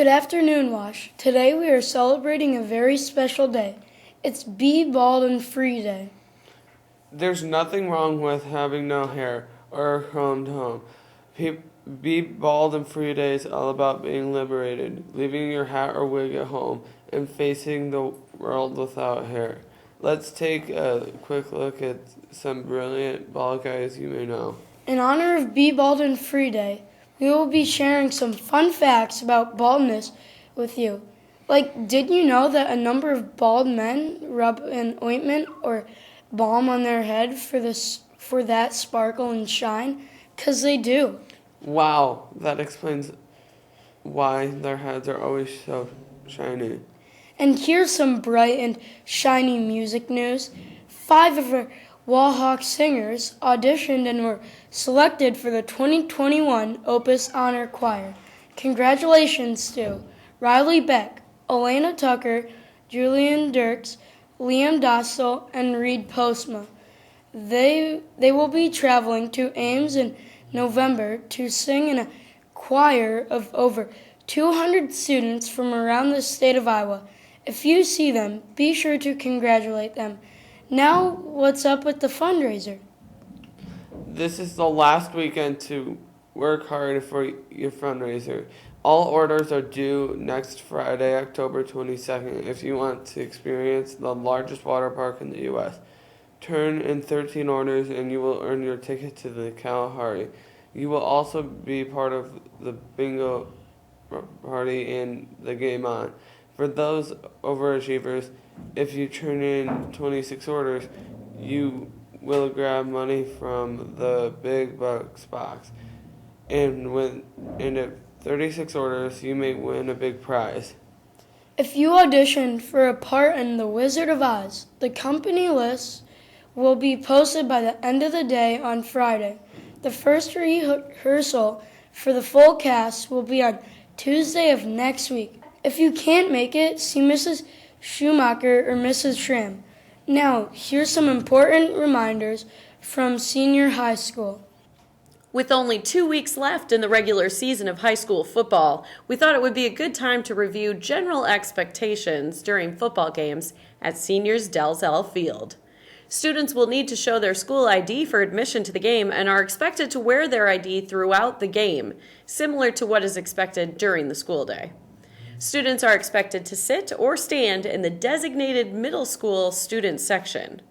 Good afternoon, Wash. Today we are celebrating a very special day. It's Be Bald and Free Day. There's nothing wrong with having no hair or combed home. Be Bald and Free Day is all about being liberated, leaving your hat or wig at home, and facing the world without hair. Let's take a quick look at some brilliant bald guys you may know. In honor of Be Bald and Free Day, we will be sharing some fun facts about baldness with you. Like, did you know that a number of bald men rub an ointment or balm on their head for that sparkle and shine? 'Cause they do. Wow, that explains why their heads are always so shiny. And here's some bright and shiny music news. 5 of our Wallhawk singers auditioned and were selected for the 2021 Opus Honor Choir. Congratulations to Riley Beck, Elena Tucker, Julian Dirks, Liam Dostal, and Reed Postma. They will be traveling to Ames in November to sing in a choir of over 200 students from around the state of Iowa. If you see them, be sure to congratulate them. Now, what's up with the fundraiser? This is the last weekend to work hard for your fundraiser. All orders are due next Friday, October 22nd, if you want to experience the largest water park in the U.S. Turn in 13 orders and you will earn your ticket to the Kalahari. You will also be part of the bingo party and the game on. For those overachievers, if you turn in 26 orders, you will grab money from the big bucks box. And at 36 orders, you may win a big prize. If you auditioned for a part in The Wizard of Oz, the company list will be posted by the end of the day on Friday. The first rehearsal for the full cast will be on Tuesday of next week. If you can't make it, see Mrs. Schumacher or Mrs. Schramm. Now, here's some important reminders from senior high school. With only 2 weeks left in the regular season of high school football, we thought it would be a good time to review general expectations during football games at Seniors Dalzell Field. Students will need to show their school ID for admission to the game and are expected to wear their ID throughout the game, similar to what is expected during the school day. Students are expected to sit or stand in the designated middle school student section.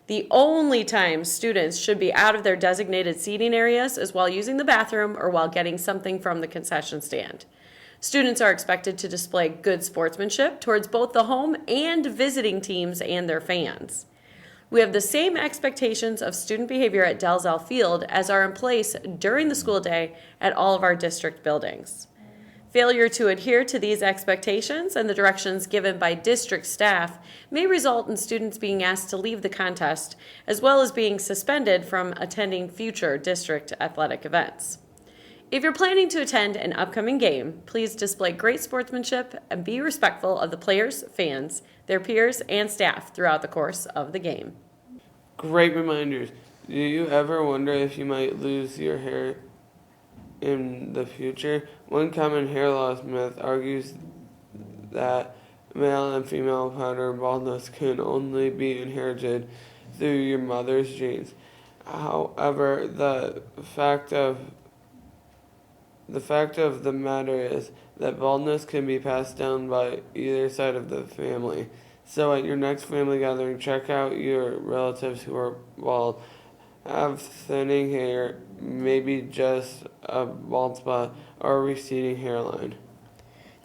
The only time students should be out of their designated seating areas is while using the bathroom or while getting something from the concession stand. Students are expected to display good sportsmanship towards both the home and visiting teams and their fans. We have the same expectations of student behavior at Dalzell Field as are in place during the school day at all of our district buildings. Failure to adhere to these expectations and the directions given by district staff may result in students being asked to leave the contest, as well as being suspended from attending future district athletic events. If you're planning to attend an upcoming game, please display great sportsmanship and be respectful of the players, fans, their peers, and staff throughout the course of the game. Great reminders. Do you ever wonder if you might lose your hair in the future? One common hair loss myth argues that male and female pattern baldness can only be inherited through your mother's genes. However, the fact of the matter is that baldness can be passed down by either side of the family. So at your next family gathering, check out your relatives who are bald. Have thinning hair, maybe just a bald spot or a receding hairline.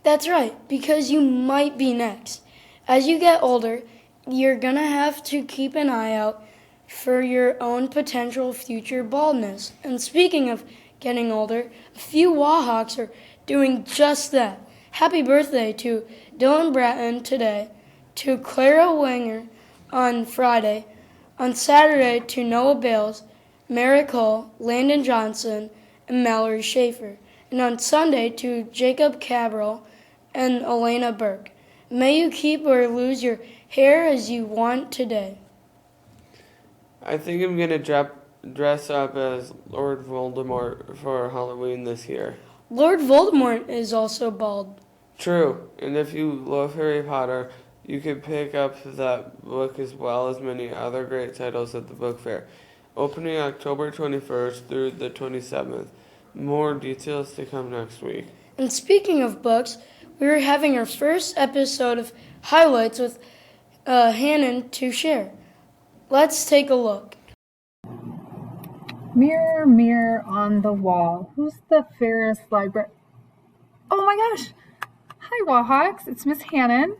That's right, because you might be next. As you get older, you're going to have to keep an eye out for your own potential future baldness. And speaking of getting older, a few Wallhawks are doing just that. Happy birthday to Dylan Bratton today, to Clara Wenger on Friday, on Saturday to Noah Bales, Merrick Hull, Landon Johnson, and Mallory Schaefer, and on Sunday to Jacob Cabral and Elena Burke. May you keep or lose your hair as you want today. I think I'm going to dress up as Lord Voldemort for Halloween this year. Lord Voldemort is also bald. True, and if you love Harry Potter, you can pick up that book as well as many other great titles at the book fair. Opening October 21st through the 27th. More details to come next week. And speaking of books, we're having our first episode of Highlights with Hannon to share. Let's take a look. Mirror, mirror on the wall, who's the fairest library? Oh my gosh! Hi, Wahawks. It's Miss Hannon.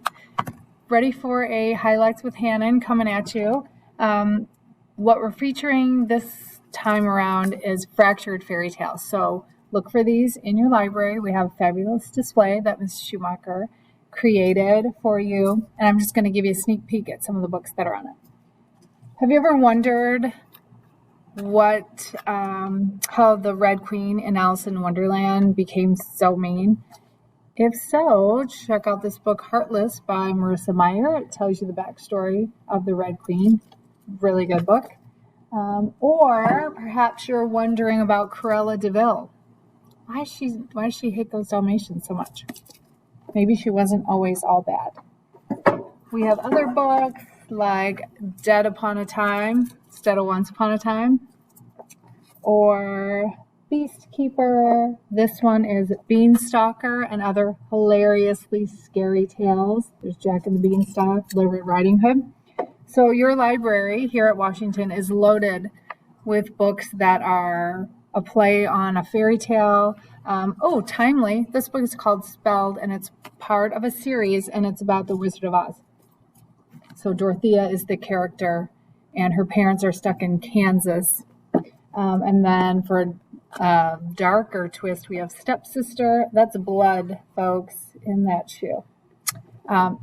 Ready for a Highlights with Hannon coming at you. What we're featuring this time around is fractured fairy tales. So look for these in your library. We have a fabulous display that Ms. Schumacher created for you. And I'm just going to give you a sneak peek at some of the books that are on it. Have you ever wondered how the Red Queen in Alice in Wonderland became so mean? If so, check out this book, Heartless, by Marissa Meyer. It tells you the backstory of the Red Queen. Really good book. Or perhaps you're wondering about Cruella de Vil. Why does she hate those Dalmatians so much? Maybe she wasn't always all bad. We have other books like Dead Upon a Time, instead of Once Upon a Time, or Beast Keeper. This one is Beanstalker and Other Hilariously Scary Tales. There's Jack and the Beanstalk, Little Red Riding Hood. So your library here at Washington is loaded with books that are a play on a fairy tale. Timely. This book is called Spelled, and it's part of a series, and it's about the Wizard of Oz. So Dorothea is the character, and her parents are stuck in Kansas. And then for a darker twist, we have Stepsister. That's blood, folks, in that shoe.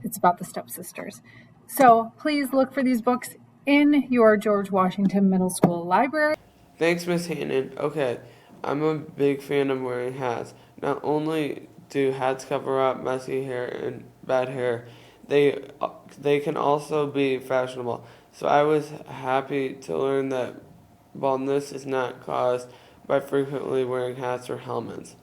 It's about the stepsisters. So please look for these books in your George Washington Middle School library. Thanks, Miss Hannon. Okay, I'm a big fan of wearing hats. Not only do hats cover up messy hair and bad hair, they can also be fashionable. So I was happy to learn that baldness is not caused by frequently wearing hats or helmets.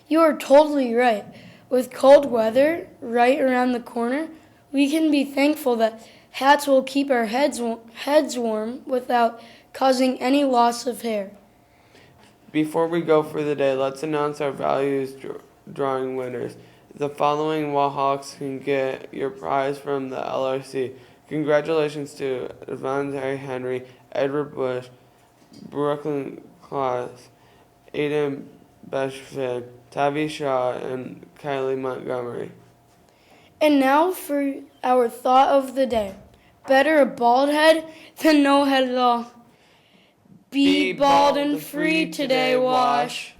You are totally right. With cold weather right around the corner, we can be thankful that hats will keep our heads warm without causing any loss of hair. Before we go for the day, let's announce our values drawing winners. The following Wahawks can get your prize from the LRC. Congratulations to Devontae Henry, Edward Bush, Brooklyn Claus, Aiden Beshford, Tavi Shaw, and Kylie Montgomery. And now for our thought of the day. Better a bald head than no head at all. Be bald and free today, Wash.